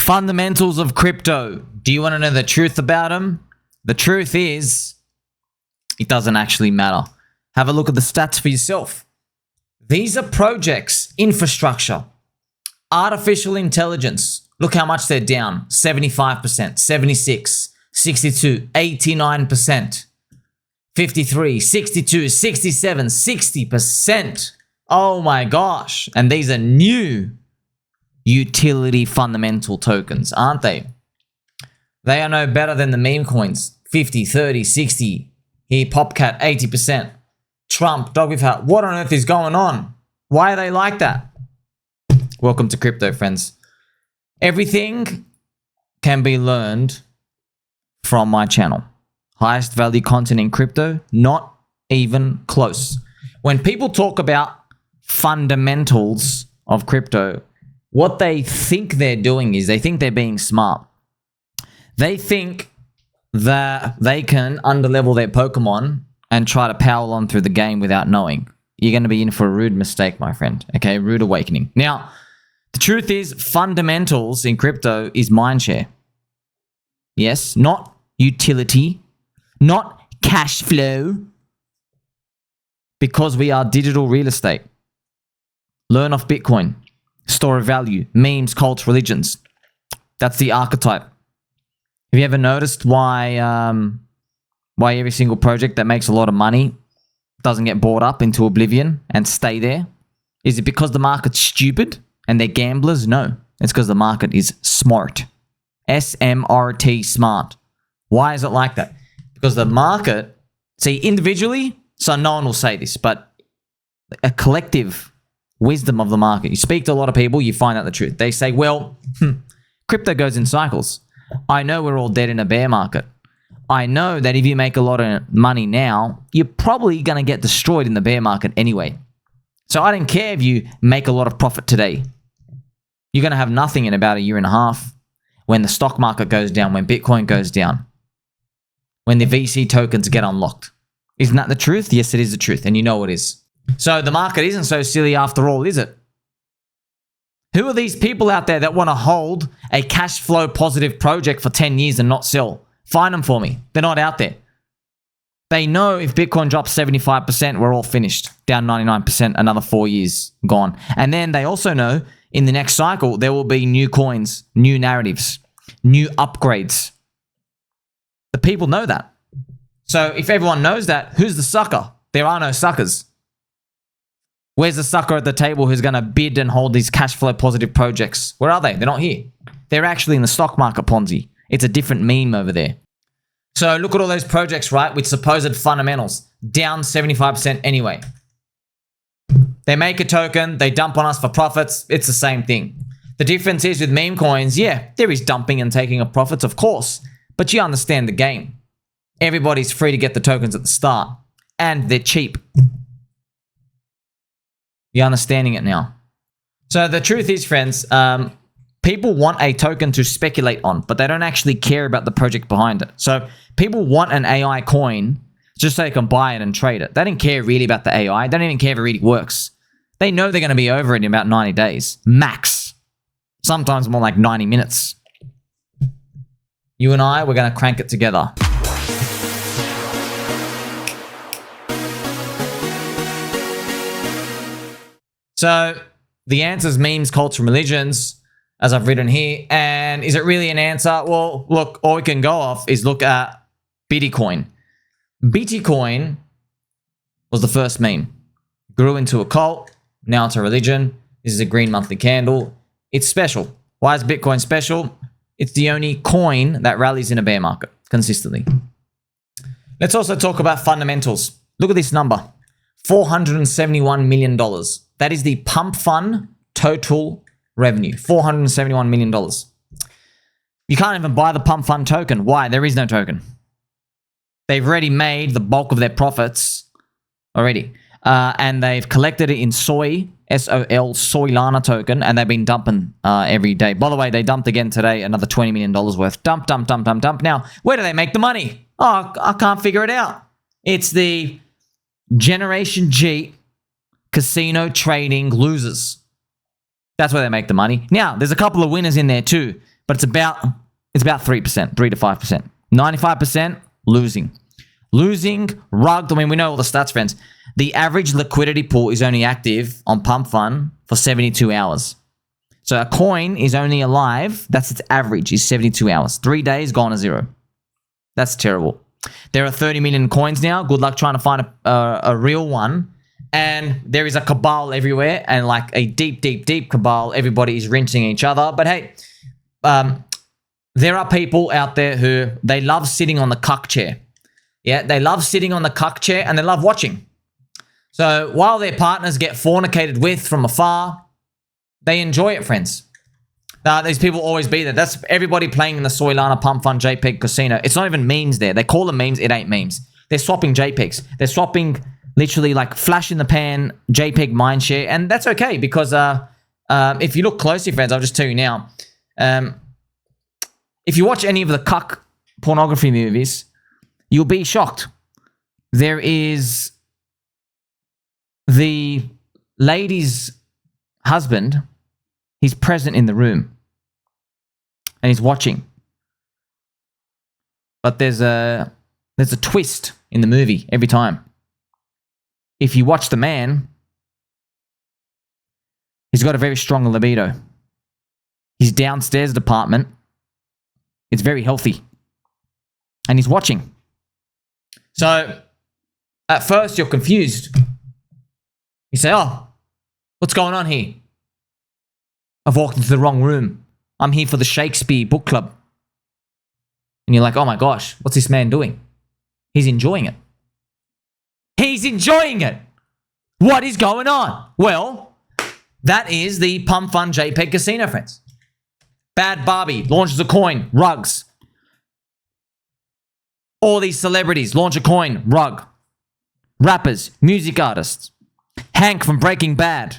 Fundamentals of crypto. Do you want to know the truth about them? The truth is, it doesn't actually matter. Have a look at the stats for yourself. These are projects, infrastructure, artificial intelligence. Look how much they're down. 75%, 76, 62, 89%, 53, 62, 67, 60%. Oh my gosh. And these are new utility fundamental tokens, aren't they? They are no better than the meme coins. 50, 30, 60. Here, Popcat, 80%. Trump, dog with heart. What on earth is going on? Why are they like that? Welcome to crypto, friends. Everything can be learned from my channel. Highest value content in crypto, not even close. When people talk about fundamentals of crypto, what they think they're doing is they think they're being smart. They think that they can underlevel their Pokemon and try to power on through the game without knowing. You're going to be in for a rude mistake, my friend. Okay, rude awakening. Now, the truth is, fundamentals in crypto is MINDSHARE. Yes, not utility, not cash flow, because we are digital real estate. Learn off Bitcoin, store of value, memes, cults, religions. That's the archetype. Have you ever noticed why every single project that makes a lot of money doesn't get bought up into oblivion and stay there? Is it because the market's stupid and they're gamblers? No, it's because the market is smart. SMRT, smart. Why is it like that? Because the market, see, individually, so no one will say this, but a collective wisdom of the market. You speak to a lot of people, you find out the truth. They say, well, crypto goes in cycles. I know we're all dead in a bear market. I know that if you make a lot of money now, you're probably going to get destroyed in the bear market anyway. So I don't care if you make a lot of profit today. You're going to have nothing in about a year and a half when the stock market goes down, when Bitcoin goes down, when the VC tokens get unlocked. Isn't that the truth? Yes, it is the truth, and you know it is. So the market isn't so silly after all, is it? Who are these people out there that want to hold a cash flow positive project for 10 years and not sell? Find them for me. They're not out there. They know if Bitcoin drops 75%, we're all finished. Down 99%, another 4 years gone. And then they also know in the next cycle, there will be new coins, new narratives, new upgrades. The people know that. So if everyone knows that, who's the sucker? There are no suckers. Where's the sucker at the table who's going to bid and hold these cash flow positive projects? Where are they? They're not here. They're actually in the stock market, Ponzi. It's a different meme over there. So look at all those projects, right, with supposed fundamentals. Down 75% anyway. They make a token, they dump on us for profits. It's the same thing. The difference is with meme coins, yeah, there is dumping and taking of profits, of course. But you understand the game. Everybody's free to get the tokens at the start. And they're cheap. You're understanding it now. So the truth is, friends, people want a token to speculate on, but they don't actually care about the project behind it. So people want an AI coin just so they can buy it and trade it. They don't care really about the AI. They don't even care if it really works. They know they're going to be over it in about 90 days. Max. Sometimes more like 90 minutes. You and I, we're going to crank it together. So the answer is memes, cults, and religions, as I've written here. And is it really an answer? Well, look, all we can go off is look at Bitcoin. Bitcoin was the first meme. Grew into a cult. Now it's a religion. This is a green monthly candle. It's special. Why is Bitcoin special? It's the only coin that rallies in a bear market consistently. Let's also talk about fundamentals. Look at this number. $471 million. That is the PumpFun total revenue. $471 million. You can't even buy the PumpFun token. Why? There is no token. They've already made the bulk of their profits already. And they've collected it in Soy, S-O-L, Soylana token, and they've been dumping every day. By the way, they dumped again today, another $20 million worth. Dump, dump, dump, dump, dump. Now, where do they make the money? Oh, I can't figure it out. It's the Generation G casino trading losers. That's where they make the money. Now, there's a couple of winners in there too. But it's about 3%, 3 to 5%. 95% losing. Losing, rugged. I mean, we know all the stats, friends. The average liquidity pool is only active on PumpFun for 72 hours. So a coin is only alive, that's its average, is 72 hours. 3 days, gone to zero. That's terrible. There are 30 million coins now. Good luck trying to find a real one. And there is a cabal everywhere, and like a deep, deep, deep cabal. Everybody is rinsing each other. But hey, there are people out there who, they love sitting on the cuck chair. Yeah, they love sitting on the cuck chair and they love watching. So while their partners get fornicated with from afar, they enjoy it, friends. These people always be there. That's everybody playing in the Soylana PumpFun JPEG casino. It's not even memes there. They call them memes. It ain't memes. They're swapping JPEGs. They're swapping literally like flash in the pan JPEG MINDSHARE. And that's okay because if you look closely, friends, I'll just tell you now. If you watch any of the cuck pornography movies, you'll be shocked. There is the lady's husband. He's present in the room. And he's watching. But there's a twist in the movie every time. If you watch the man, he's got a very strong libido. His downstairs apartment, it's very healthy. And he's watching. So, at first you're confused. You say, oh, what's going on here? I've walked into the wrong room. I'm here for the Shakespeare book club. And you're like, oh my gosh, what's this man doing? He's enjoying it. He's enjoying it. What is going on? Well, that is the PumpFun JPEG casino, friends. Bad Barbie launches a coin, rugs. All these celebrities launch a coin, rug. Rappers, music artists. Hank from Breaking Bad.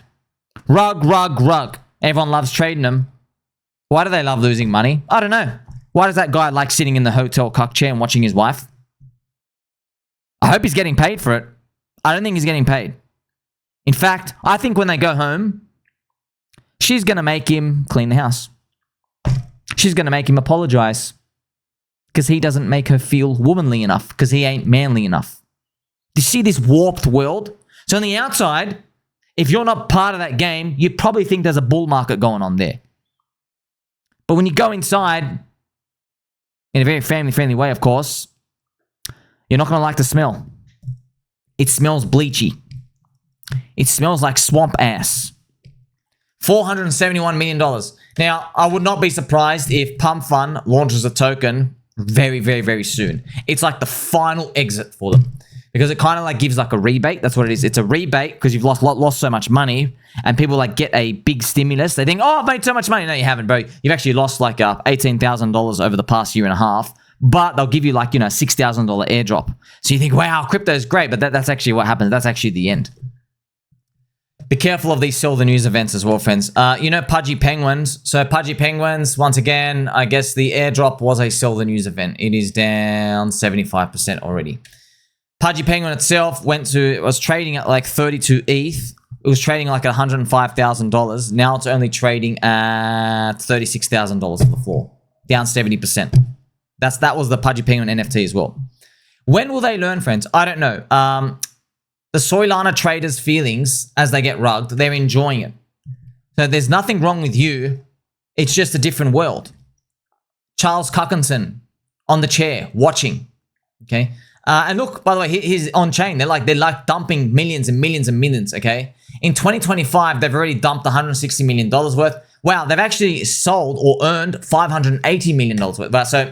Rug, rug, rug. Everyone loves trading them. Why do they love losing money? I don't know. Why does that guy like sitting in the hotel cuck chair and watching his wife? I hope he's getting paid for it. I don't think he's getting paid. In fact, I think when they go home, she's going to make him clean the house. She's going to make him apologize. Because he doesn't make her feel womanly enough. Because he ain't manly enough. Do you see this warped world? So on the outside, if you're not part of that game, you probably think there's a bull market going on there. But when you go inside, in a very family-friendly way, of course, you're not going to like the smell. It smells bleachy. It smells like swamp ass. $471 million. Now, I would not be surprised if PumpFun launches a token very, very, very soon. It's like the final exit for them. Because it kind of like gives like a rebate. That's what it is. It's a rebate because you've lost so much money. And people like get a big stimulus. They think, oh, I've made so much money. No, you haven't, bro. You've actually lost like $18,000 over the past year and a half. But they'll give you like, $6,000 airdrop. So you think, wow, crypto's great. But that's actually what happens. That's actually the end. Be careful of these sell the news events as well, friends. Pudgy Penguins. So Pudgy Penguins, once again, I guess the airdrop was a sell the news event. It is down 75% already. Pudgy Penguin itself was trading at like 32 ETH. It was trading like $105,000. Now it's only trading at $36,000 on the floor. Down 70%. That was the Pudgy Penguin NFT as well. When will they learn, friends? I don't know. The Soylana traders' feelings as they get rugged, they're enjoying it. So there's nothing wrong with you. It's just a different world. Charles Cuckinson on the chair watching. Okay. And look, by the way, he's on chain. They're like dumping millions and millions and millions. Okay. In 2025, they've already dumped $160 million worth. Wow, they've actually sold or earned $580 million worth. But so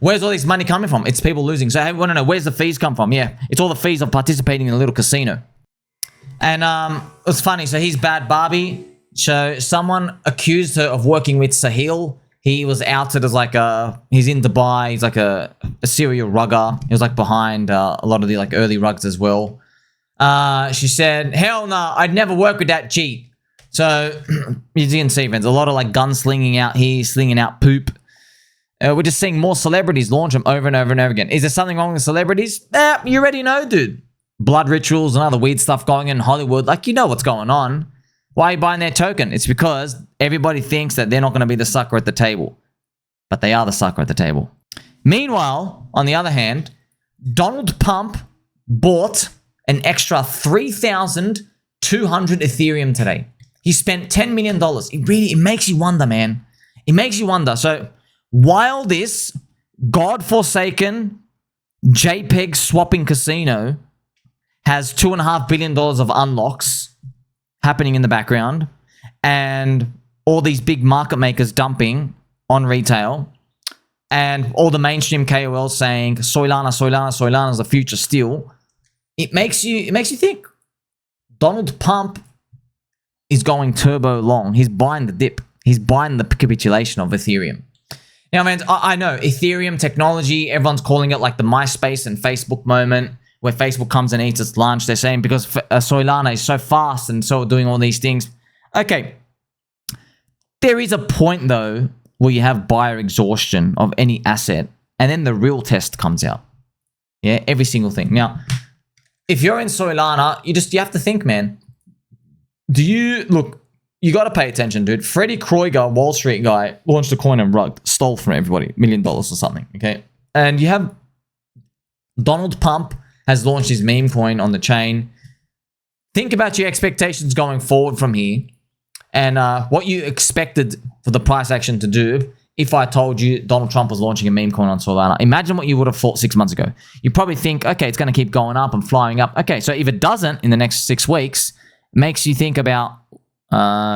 where's all this money coming from? It's people losing. So hey, we want to know, where's the fees come from? Yeah, it's all the fees of participating in a little casino. And it's funny. So he's Bad Barbie. So someone accused her of working with Sahil. He was outed as like he's in Dubai. He's like a serial rugger. He was like behind a lot of the like early rugs as well. She said, hell no, I'd never work with that G. So you can see, friends, a lot of like gunslinging out here, slinging out poop. We're just seeing more celebrities launch them over and over and over again. Is there something wrong with celebrities? You already know, dude. Blood rituals and other weird stuff going in Hollywood. Like, you know what's going on. Why are you buying their token? It's because everybody thinks that they're not going to be the sucker at the table. but they are the sucker at the table. Meanwhile, on the other hand, Donald Pump bought an extra 3,200 Ethereum today. He spent $10 million. It makes you wonder, man. It makes you wonder. So while this godforsaken JPEG swapping casino has $2.5 billion of unlocks happening in the background, and all these big market makers dumping on retail, and all the mainstream KOLs saying Soylana is the future still, it makes you think Donald Pump is going turbo long. He's buying the dip. He's buying the capitulation of Ethereum. Now, man, I know Ethereum technology, everyone's calling it like the MySpace and Facebook moment where Facebook comes and eats its lunch. They're saying because Soylana is so fast and so doing all these things. Okay. There is a point, though, where you have buyer exhaustion of any asset, and then the real test comes out. Yeah, every single thing. Now, if you're in Soylana, you have to think, man. You got to pay attention, dude. Freddie Kroiger, Wall Street guy, launched a coin and rugged, stole from everybody, $1 million or something, okay? And you have Donald Pump has launched his meme coin on the chain. Think about your expectations going forward from here, and what you expected for the price action to do if I told you Donald Trump was launching a meme coin on Solana. Imagine what you would have thought 6 months ago. You probably think, okay, it's going to keep going up and flying up. Okay, so if it doesn't in the next 6 weeks, it makes you think about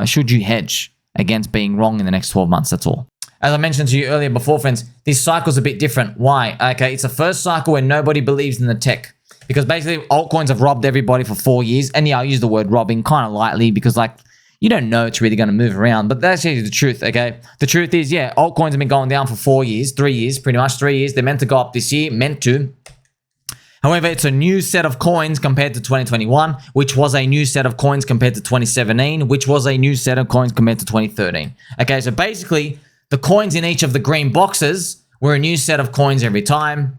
should you hedge against being wrong in the next 12 months? That's all. As I mentioned to you earlier before, friends, this cycle's a bit different. Why? Okay, it's the first cycle where nobody believes in the tech. Because basically, altcoins have robbed everybody for 4 years. And yeah, I use the word robbing kind of lightly because, like, you don't know it's really going to move around. But that's actually the truth, okay? The truth is, yeah, altcoins have been going down for 4 years, 3 years, pretty much 3 years. They're meant to go up this year, meant to. However, it's a new set of coins compared to 2021, which was a new set of coins compared to 2017, which was a new set of coins compared to 2013. Okay, so basically, the coins in each of the green boxes were a new set of coins every time.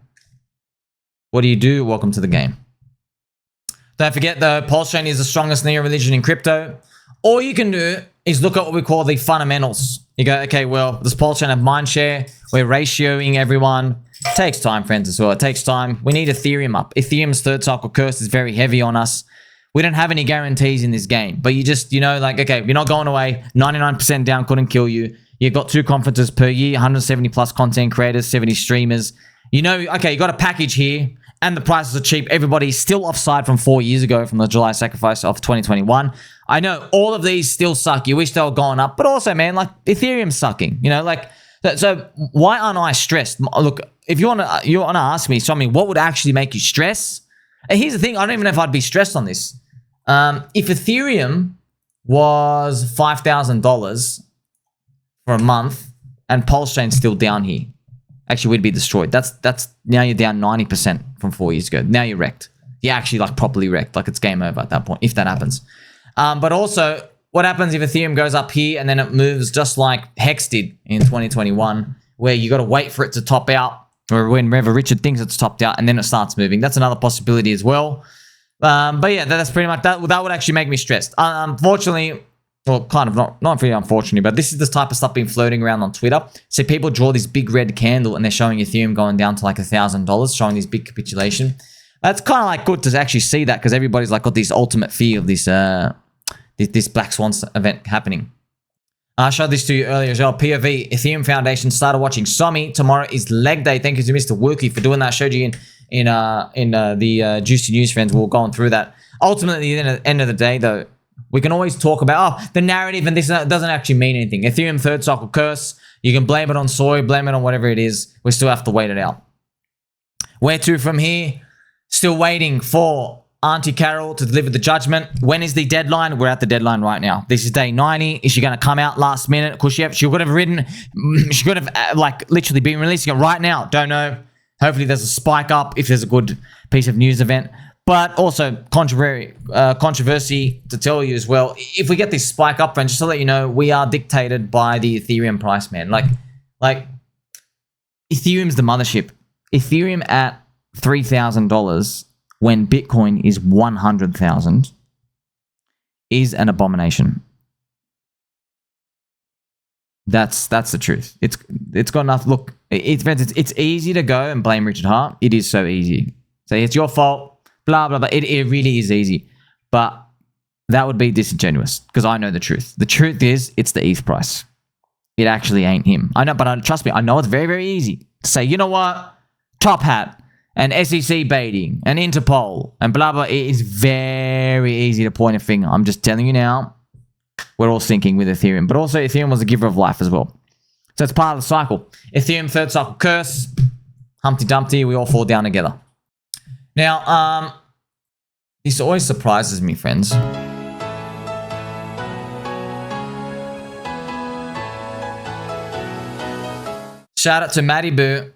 What do? Welcome to the game. Don't forget, though, PulseChain is the strongest neo-religion in crypto. All you can do is look at what we call the fundamentals. You go, okay, well, does PulseChain have MINDSHARE? We're ratioing everyone. It takes time, friends, as well. It takes time. We need Ethereum up. Ethereum's third cycle curse is very heavy on us. We don't have any guarantees in this game. But you just, like, okay, you're not going away. 99% down couldn't kill you. You've got 2 conferences per year, 170 plus content creators, 70 streamers. Okay, you got a package here, and the prices are cheap. Everybody's still offside from 4 years ago from the July sacrifice of 2021. I know all of these still suck. You wish they were going up. But also, man, like, Ethereum's sucking. So why aren't I stressed? Look, if you want to ask me something, what would actually make you stress? And here's the thing, I don't even know if I'd be stressed on this. If Ethereum was $5,000 for a month and PulseChain's still down here, actually we'd be destroyed. That's now you're down 90% from 4 years ago. Now you're wrecked. You're actually like properly wrecked. Like it's game over at that point, if that happens. But also, what happens if Ethereum goes up here and then it moves just like Hex did in 2021, where you got to wait for it to top out, or whenever Richard thinks it's topped out and then it starts moving. That's another possibility as well. But yeah, that's pretty much that. That would actually make me stressed. Unfortunately, well, kind of not really unfortunately, but this is the type of stuff being floating around on Twitter. So people draw this big red candle and they're showing Ethereum going down to like $1,000, showing this big capitulation. That's kind of like good to actually see that because everybody's like got this ultimate fear of this this Black Swan event happening. I showed this to you earlier as well. POV, Ethereum Foundation started watching Sommi. Tomorrow is leg day. Thank you to Mr. Wookie for doing that. I showed you in the Juicy News, friends. We'll go on through that. Ultimately, at the end of the day, though, we can always talk about, the narrative and this doesn't actually mean anything. Ethereum third cycle curse. You can blame it on soy, blame it on whatever it is. We still have to wait it out. Where to from here? Still waiting for Auntie Carol to deliver the judgment. When is the deadline? We're at the deadline right now. This is day 90. Is she going to come out last minute? Because she could have like literally been releasing it right now. Don't know. Hopefully there's a spike up if there's a good piece of news event. But also controversy to tell you as well. If we get this spike up, and just to let you know, we are dictated by the Ethereum price, man. Like Ethereum's the mothership. Ethereum at $3,000 when Bitcoin is 100,000 is an abomination. That's the truth. It's got enough. Look, it's easy to go and blame Richard Hart. It is so easy. Say it's your fault, blah, blah, blah. It really is easy. But that would be disingenuous because I know the truth. The truth is it's the ETH price. It actually ain't him. I know, but trust me, I know it's very, very easy to say, you know what? Top Hat and SEC baiting and Interpol and blah, blah. It is very easy to point a finger. I'm just telling you now, we're all sinking with Ethereum. But also Ethereum was a giver of life as well. So it's part of the cycle. Ethereum third cycle curse. Humpty Dumpty, we all fall down together. Now, this always surprises me, friends. Shout out to Matty Boo.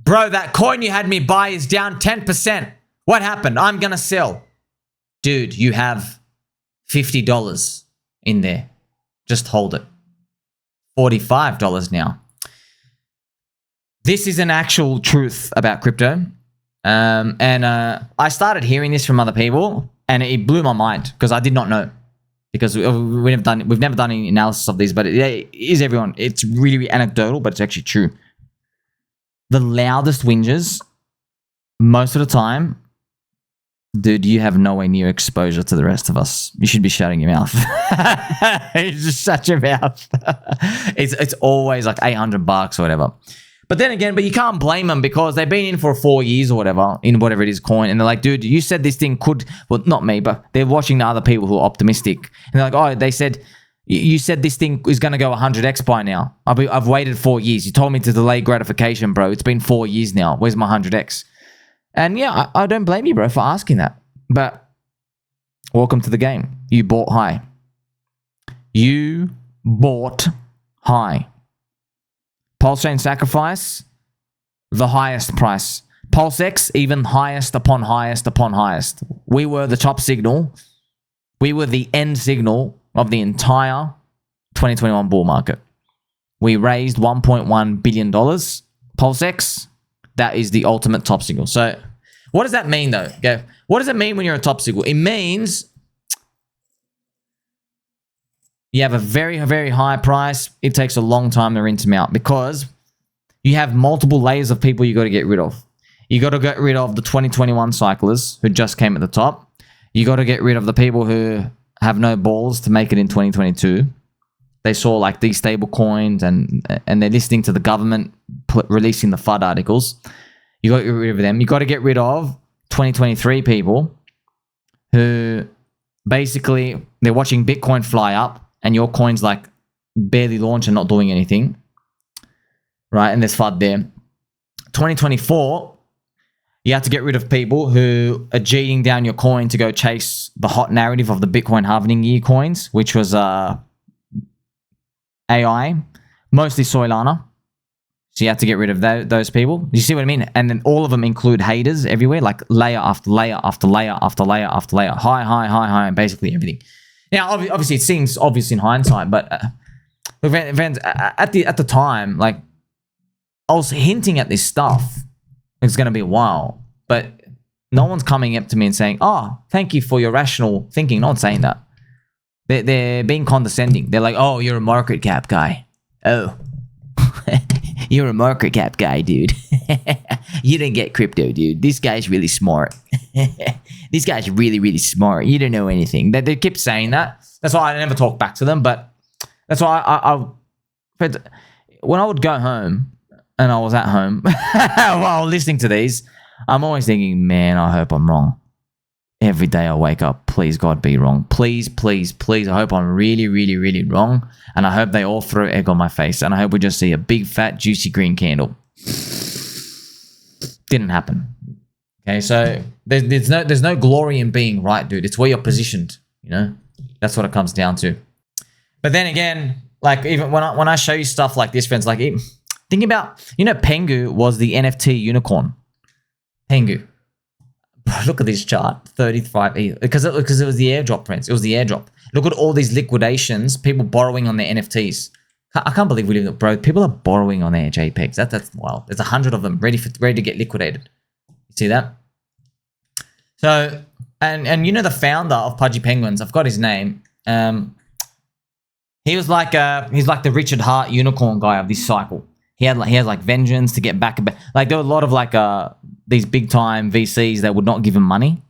Bro, that coin you had me buy is down 10%. What happened? I'm going to sell. Dude, you have $50 in there. Just hold it. $45 now. This is an actual truth about crypto. I started hearing this from other people and it blew my mind because I did not know. Because we've never done any analysis of these, but it is everyone. It's really, really anecdotal, but it's actually true. The loudest whingers, most of the time, dude, you have nowhere near exposure to the rest of us. You should be shutting your mouth. You just shut your mouth. It's always like $800 or whatever. But then again, but you can't blame them because they've been in for 4 years or whatever, in whatever it is coin. And they're like, dude, you said this thing could, well, not me, but they're watching the other people who are optimistic. And they're like, oh, they said, you said this thing is going to go 100x by now. I've waited 4 years. You told me to delay gratification, bro. It's been 4 years now. Where's my 100x? And yeah, I don't blame you, bro, for asking that. But welcome to the game. You bought high. You bought high. PulseChain sacrifice, the highest price. PulseX, even highest upon highest upon highest. We were the top signal. We were the end signal of the entire 2021 bull market. We raised $1.1 billion. PulseX, that is the ultimate top signal. So what does that mean though, Gav? What does it mean when you're a top signal? It means you have a very, very high price. It takes a long time to rinse them out because you have multiple layers of people you got to get rid of. You got to get rid of the 2021 cyclers who just came at the top. You got to get rid of the people who have no balls to make it in 2022. They saw like these stable coins and they're listening to the government releasing the FUD articles. You got to get rid of them. You got to get rid of 2023 people who basically they're watching Bitcoin fly up and your coin's like barely launched and not doing anything, right? And there's FUD there. 2024, you have to get rid of people who are cheating down your coin to go chase the hot narrative of the Bitcoin halving year coins, which was AI, mostly Soylana. So you have to get rid of those people. You see what I mean? And then all of them include haters everywhere, like layer after layer after layer after layer after layer, high, and basically everything. Now, obviously, it seems obvious in hindsight, but friends, at the time, like I was hinting at this stuff. It's going to be a while, but no one's coming up to me and saying, "Oh, thank you for your rational thinking." No one's saying that. They're being condescending. They're like, "Oh, you're a market cap guy. Oh, you're a market cap guy, dude. You didn't get crypto, dude. This guy's really smart. This guy's really, really smart. You don't know anything." They keep saying that. That's why I never talk back to them. But that's why I when I would go home and I was at home while listening to these, I'm always thinking, man, I hope I'm wrong. Every day I wake up, please God be wrong. Please, please, please. I hope I'm really, really, really wrong. And I hope they all throw egg on my face. And I hope we just see a big, fat, juicy green candle. Didn't happen. Okay, so there's no glory in being right, dude. It's where you're positioned, you know? That's what it comes down to. But then again, like even when I show you stuff like this, friends, like think about, you know, Pengu was the NFT unicorn. Pengu. Bro, look at this chart, 35 ETH. Because it was the airdrop, friends. It was the airdrop. Look at all these liquidations, people borrowing on their NFTs. I can't believe we live, bro. People are borrowing on their JPEGs. That's wild. There's 100 of them ready to get liquidated. You see that? So, and you know the founder of Pudgy Penguins, I've got his name. He was like he's like the Richard Hart unicorn guy of this cycle. He has like vengeance to get back. Like there were a lot of like these big time VCs that would not give him money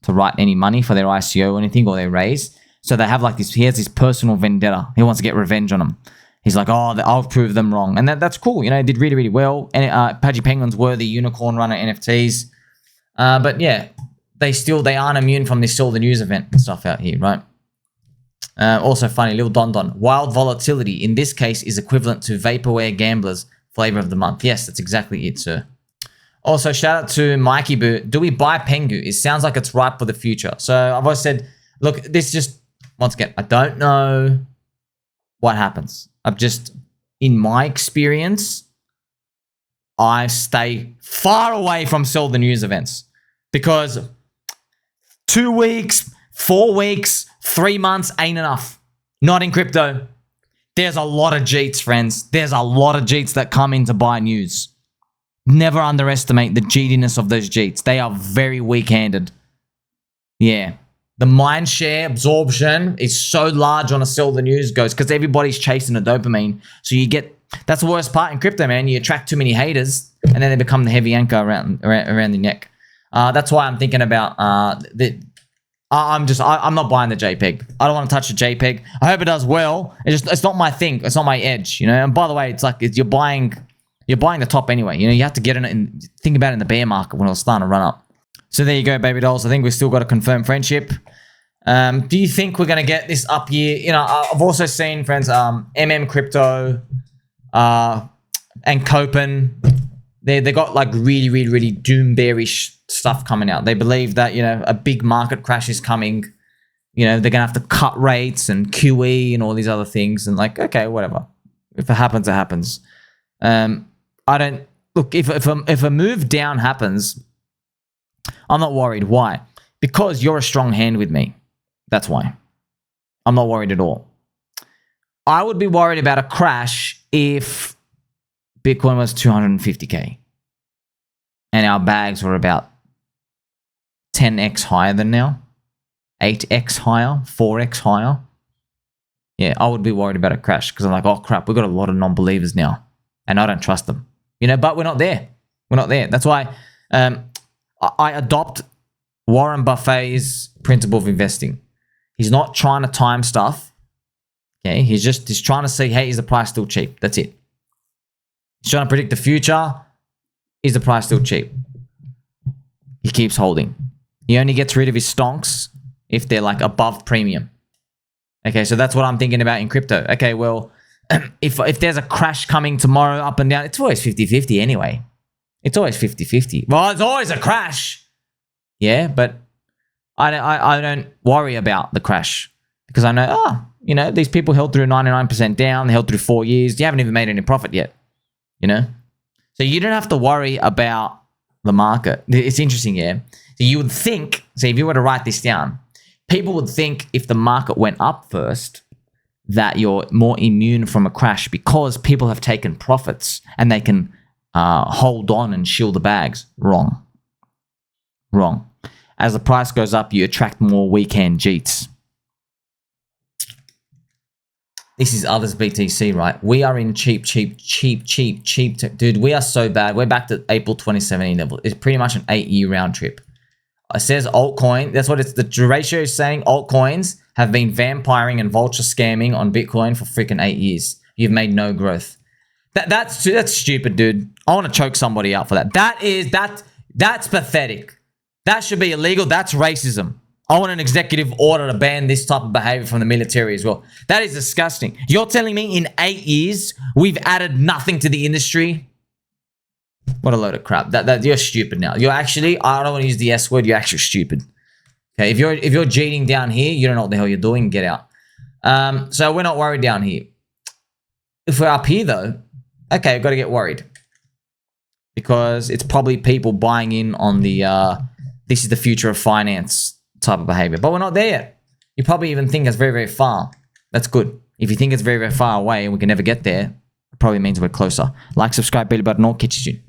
to write any money for their ICO or anything or their raise. So they have like this. He has this personal vendetta. He wants to get revenge on them. He's like, oh, I'll prove them wrong, and that's cool. You know, he did really, really well. And Pudgy Penguins were the unicorn runner NFTs, but yeah, they aren't immune from this all the news event and stuff out here, right? Also funny, little Don. Wild volatility in this case is equivalent to vaporware gamblers flavor of the month. Yes, that's exactly it, sir. Also, shout out to Mikey Boo. Do we buy Pengu? It sounds like it's ripe for the future. So I've always said, look, this just once again, I don't know what happens. I've just, in my experience, I stay far away from sell the news events because 2 weeks, 4 weeks, 3 months ain't enough. Not in crypto. There's a lot of jeets, friends. There's a lot of jeets that come in to buy news. Never underestimate the jeetiness of those jeets. They are very weak-handed. Yeah. The mind share absorption is so large on a sell the news goes because everybody's chasing the dopamine. So you get, that's the worst part in crypto, man. You attract too many haters and then they become the heavy anchor around the neck. That's why I'm thinking about I'm not buying the JPEG. I don't want to touch the JPEG. I hope it does well. It's not my thing. It's not my edge, you know. And by the way, it's like you're buying the top anyway. You know, you have to get in it and think about it in the bear market when it's starting to run up. So there you go, baby dolls. I think we've still got a confirmed friendship. Do you think we're going to get this up here? You know, I've also seen, friends, MM Crypto and Copen. They got like really, really, really doom bearish stuff coming out. They believe that, you know, a big market crash is coming. You know, they're going to have to cut rates and QE and all these other things. And like, okay, whatever. If it happens, it happens. I don't... Look, if a move down happens... I'm not worried. Why? Because you're a strong hand with me. That's why. I'm not worried at all. I would be worried about a crash if Bitcoin was 250K and our bags were about 10x higher than now, 8x higher, 4x higher. Yeah, I would be worried about a crash because I'm like, oh crap, we've got a lot of non-believers now and I don't trust them. You know, but we're not there. We're not there. That's why... I adopt Warren Buffett's principle of investing. He's not trying to time stuff. Okay, he's trying to say, hey, is the price still cheap? That's it. He's trying to predict the future. Is the price still cheap? He keeps holding. He only gets rid of his stonks if they're like above premium. Okay, so that's what I'm thinking about in crypto. Okay, well, if there's a crash coming tomorrow up and down, it's always 50-50 anyway. It's always 50-50. Well, it's always a crash. Yeah, but I don't worry about the crash because I know, you know, these people held through 99% down. They held through 4 years. You haven't even made any profit yet, you know? So you don't have to worry about the market. It's interesting, yeah? So you would think, so if you were to write this down, people would think if the market went up first that you're more immune from a crash because people have taken profits and they can... hold on and shield the bags. Wrong. Wrong. As the price goes up, you attract more weekend jeets. This is others BTC, right? We are in cheap. Dude, we are so bad. We're back to April 2017 level. It's pretty much an 8-year round trip. It says altcoin. That's what the ratio is saying. Altcoins have been vampiring and vulture scamming on Bitcoin for freaking 8 years. You've made no growth. That's stupid, dude. I want to choke somebody out for that. That's pathetic. That should be illegal. That's racism. I want an executive order to ban this type of behavior from the military as well. That is disgusting. You're telling me in 8 years we've added nothing to the industry? What a load of crap. You're stupid now. You're actually, I don't want to use the S word, you're actually stupid. Okay, if you're cheating down here, you don't know what the hell you're doing, get out. So we're not worried down here. If we're up here though, okay, I've got to get worried. Because it's probably people buying in on the this is the future of finance type of behavior. But we're not there yet. You probably even think it's very, very far. That's good. If you think it's very, very far away and we can never get there, it probably means we're closer. Like, subscribe, bell button, all. Catch you soon.